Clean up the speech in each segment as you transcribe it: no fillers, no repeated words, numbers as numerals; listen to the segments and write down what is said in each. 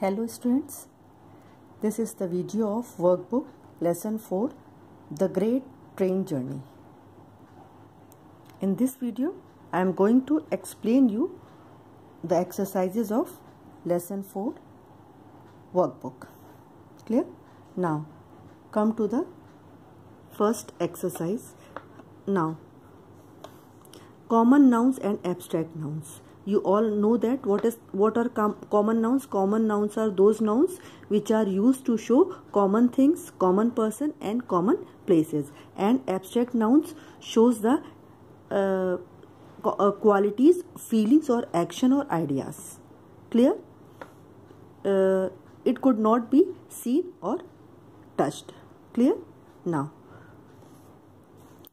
Hello students, this is the video of workbook lesson 4, The Great Train Journey. In this video, I am going to explain you the exercises of lesson 4 workbook. Clear? Now, come to the first exercise. Now, common nouns and abstract nouns. You all know that what are common nouns. Common nouns are those nouns which are used to show common things, common person and common places, and abstract nouns shows the qualities, feelings or action or ideas. Clear? It could not be seen or touched. Clear? Now,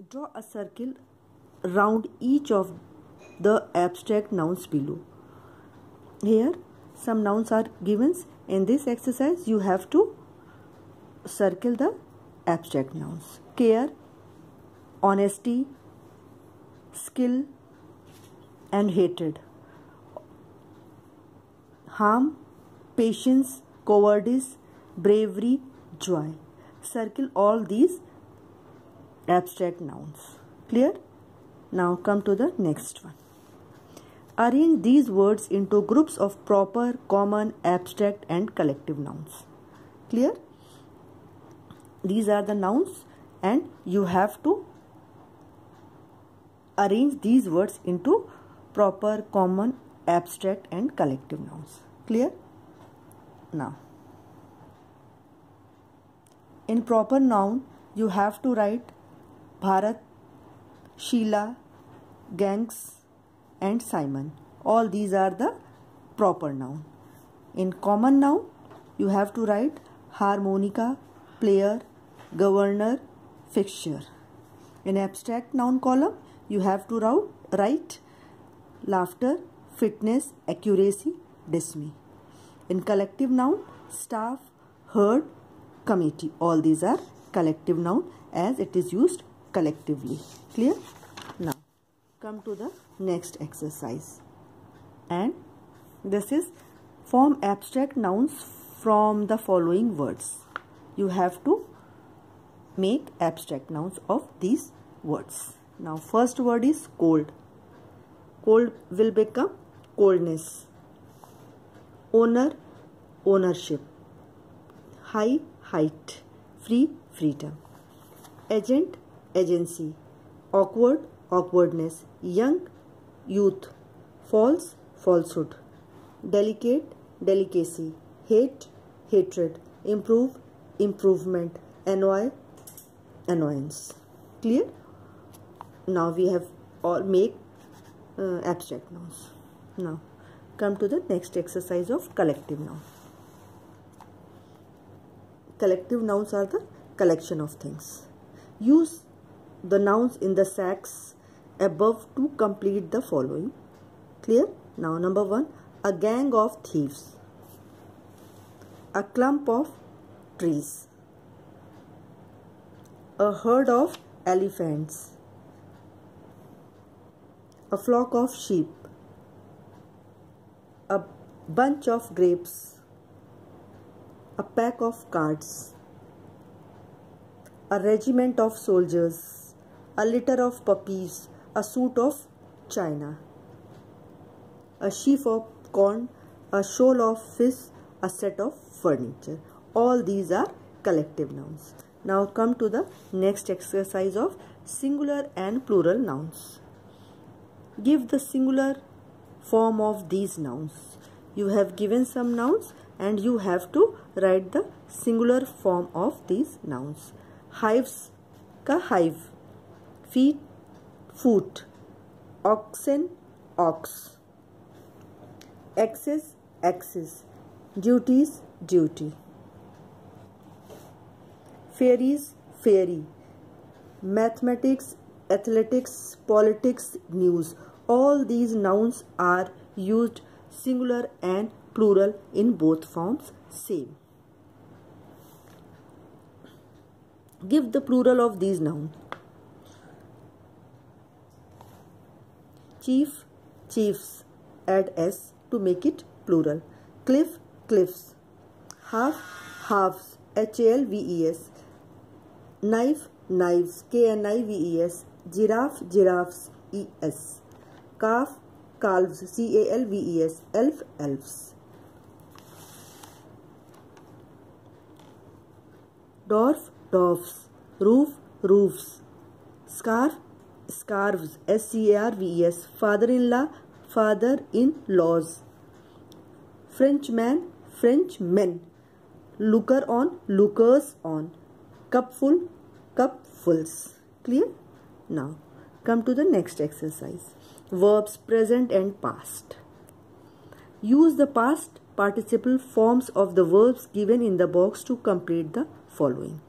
draw a circle round each of the abstract nouns below. Here some nouns are given. In this exercise you have to circle the abstract nouns. Care, honesty, skill and hatred. Harm, patience, cowardice, bravery, joy. Circle all these abstract nouns. Clear? Now come to the next one. Arrange these words into groups of proper, common, abstract and collective nouns. Clear? These are the nouns and you have to arrange these words into proper, common, abstract and collective nouns. Clear? Now, in proper noun you have to write Bharat, Sheila, Gangs and Simon. All these are the proper noun. In common noun you have to write harmonica, player, governor, fixture. In abstract noun column you have to write laughter, fitness, accuracy, dismay. In collective noun, staff, herd, committee. All these are collective noun as it is used collectively. Clear? Now come to the next exercise, and this is form abstract nouns from the following words. You have to make abstract nouns of these words. Now first word is cold. Cold will become coldness. Owner, ownership. High, height. Free, freedom. Agent, agency. Awkward, awkwardness. Young, youth. False, falsehood. Delicate, delicacy. Hate, hatred. Improve, improvement. Annoy, annoyance. Clear? Now we have all make abstract nouns. Now come to the next exercise of collective noun. Collective nouns are the collection of things. Use the nouns in the sacks above to complete the following. Clear? Now number 1, a gang of thieves. A clump of trees. A herd of elephants. A flock of sheep. A bunch of grapes. A pack of cards. A regiment of soldiers. A litter of puppies. A suit of china. A sheaf of corn. A shoal of fish. A set of furniture. All these are collective nouns. Now come to the next exercise of singular and plural nouns. Give the singular form of these nouns. You have given some nouns and you have to write the singular form of these nouns. Hives ka hive. Feet, foot. Oxen, ox. Axes, axis. Duties, duty. Fairies, fairy. Mathematics, athletics, politics, news. All these nouns are used singular and plural in both forms same. Give the plural of these nouns. Chief, chiefs. Add s to make it plural. Cliff, cliffs. Half, halves, HALVES. Knife, knives, KNIVES. Giraffe, giraffes, ES. Calf, calves, CALVES. Elf, elves. Dwarf, dwarfs. Roof, roofs. Scarf, scarves, SCARVES. Father-in-law, father-in-laws. Frenchman, Frenchmen. Looker on, lookers on. Cupful, cupfuls. Clear? Now come to the next exercise. Verbs present and past. Use the past participle forms of the verbs given in the box to complete the following.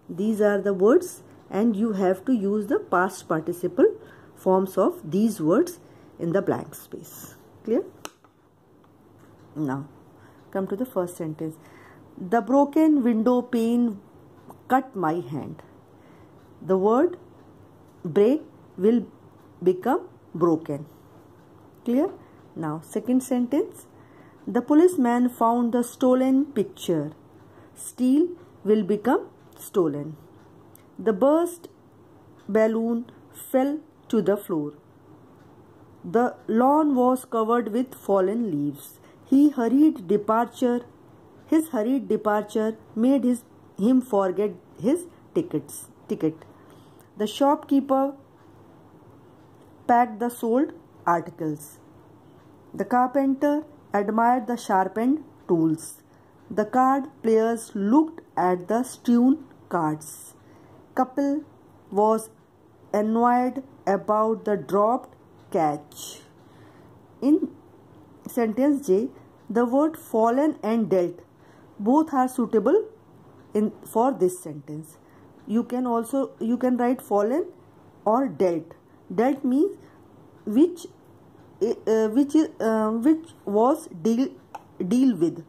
These are the words and you have to use the past participle forms of these words in the blank space. Clear? Now come to the first sentence. The broken window pane cut my hand. The word break will become broken. Clear? Now second sentence. The policeman found the stolen picture. Steal will become stolen. The burst balloon fell to the floor. The lawn was covered with fallen leaves. His hurried departure made him forget his ticket. The shopkeeper packed the sold articles. The carpenter admired the sharpened tools. The card players looked at the strewn cards. Couple was annoyed about the dropped catch. In sentence J, the word fallen and dealt both are suitable for this sentence. You can write fallen or dealt. Dealt means which was deal with.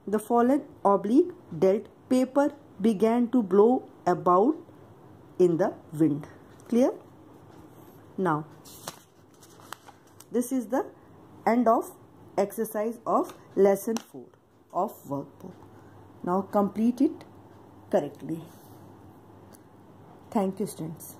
The fallen oblique dealt paper began to blow about in the wind. Clear? Now this is the end of exercise of lesson 4 of workbook. Now complete it correctly. Thank you, students.